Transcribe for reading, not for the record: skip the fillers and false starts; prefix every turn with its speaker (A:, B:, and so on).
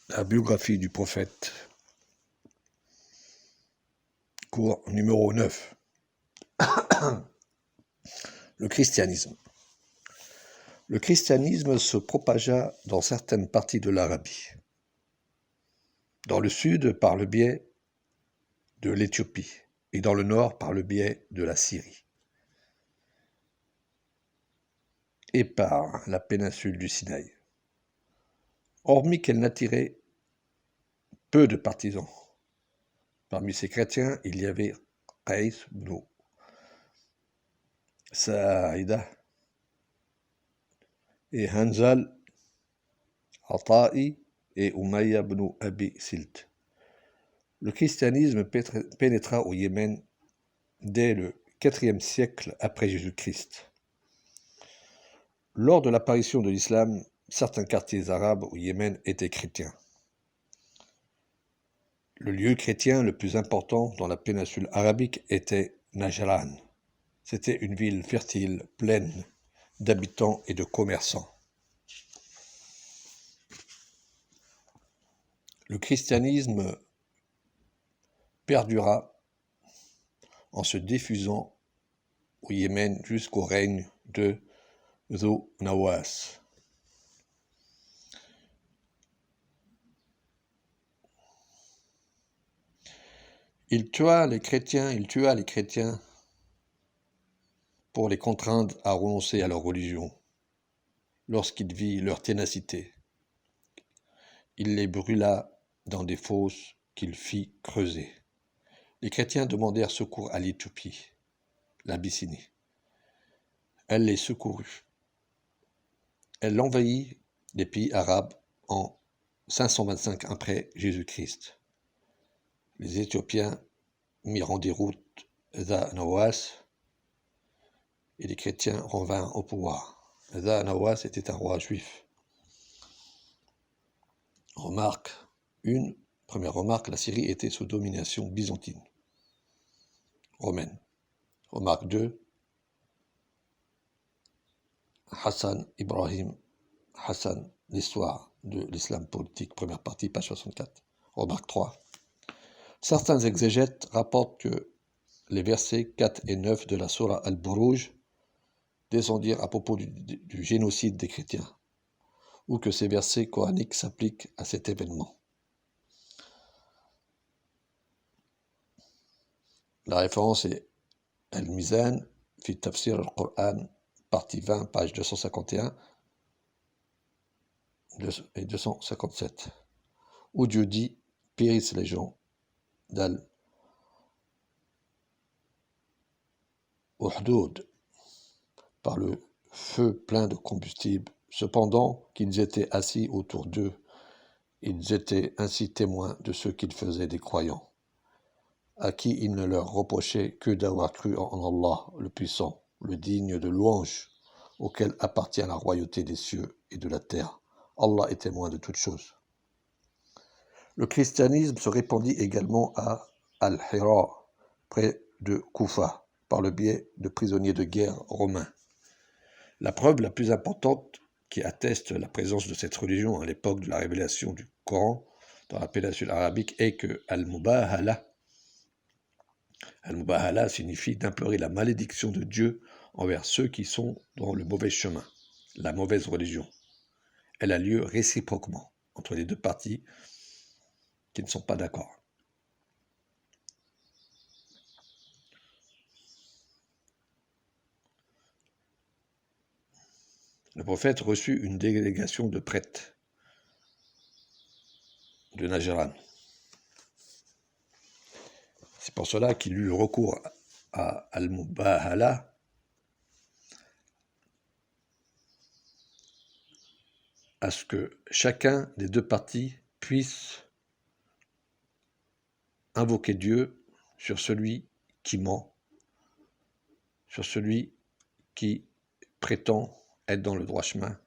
A: La biographie du prophète, cours numéro 9. Le christianisme. Le christianisme se propagea dans certaines parties de l'Arabie. Dans le sud par le biais de l'Éthiopie et dans le nord par le biais de la Syrie et par la péninsule du Sinaï. Hormis qu'elle n'attirait peu de partisans. Parmi ces chrétiens, il y avait Qais ibn Sa'ida et Hanzal, Ata'i et Umayya ibn Abi Silt. Le christianisme pénétra au Yémen dès le IVe siècle après Jésus-Christ. Lors de l'apparition de l'islam, certains quartiers arabes au Yémen étaient chrétiens. Le lieu chrétien le plus important dans la péninsule arabique était Najran. C'était une ville fertile, pleine d'habitants et de commerçants. Le christianisme perdura en se diffusant au Yémen jusqu'au règne de Dhu Nawas. Il tua les chrétiens pour les contraindre à renoncer à leur religion. Lorsqu'il vit leur ténacité, il les brûla dans des fosses qu'il fit creuser. Les chrétiens demandèrent secours à l'Éthiopie, l'Abyssinie. Elle les secourut. Elle envahit les pays arabes en 525 après Jésus-Christ. Les Éthiopiens mirent en déroute Dhu Nawas et les chrétiens revinrent au pouvoir. Dhu Nawas était un roi juif. Première remarque, la Syrie était sous domination byzantine, romaine. Remarque 2, Hassan Ibrahim Hassan, l'histoire de l'islam politique, première partie, page 64. Remarque 3. Certains exégètes rapportent que les versets 4 et 9 de la Sourate Al-Buruj descendirent à propos du génocide des chrétiens, ou que ces versets coraniques s'appliquent à cet événement. La référence est Al-Mizan, fi Tafsir al-Qur'an, partie 20, page 251 et 257, où Dieu dit « Périssent les gens d'Al-Uhdoud par le feu plein de combustible. Cependant qu'ils étaient assis autour d'eux, ils étaient ainsi témoins de ce qu'ils faisaient des croyants, à qui il ne leur reprochait que d'avoir cru en Allah, le puissant, le digne de louange, auquel appartient la royauté des cieux et de la terre. Allah est témoin de toutes choses. » Le christianisme se répandit également à Al-Hira, près de Koufa, par le biais de prisonniers de guerre romains. La preuve la plus importante qui atteste la présence de cette religion à l'époque de la révélation du Coran dans la péninsule arabique est que Al-Mubahala signifie d'implorer la malédiction de Dieu envers ceux qui sont dans le mauvais chemin, la mauvaise religion. Elle a lieu réciproquement entre les deux parties qui ne sont pas d'accord. Le prophète reçut une délégation de prêtres de Najran. C'est pour cela qu'il eut recours à Al-Mubahala à ce que chacun des deux parties puisse invoquer Dieu sur celui qui ment, sur celui qui prétend être dans le droit chemin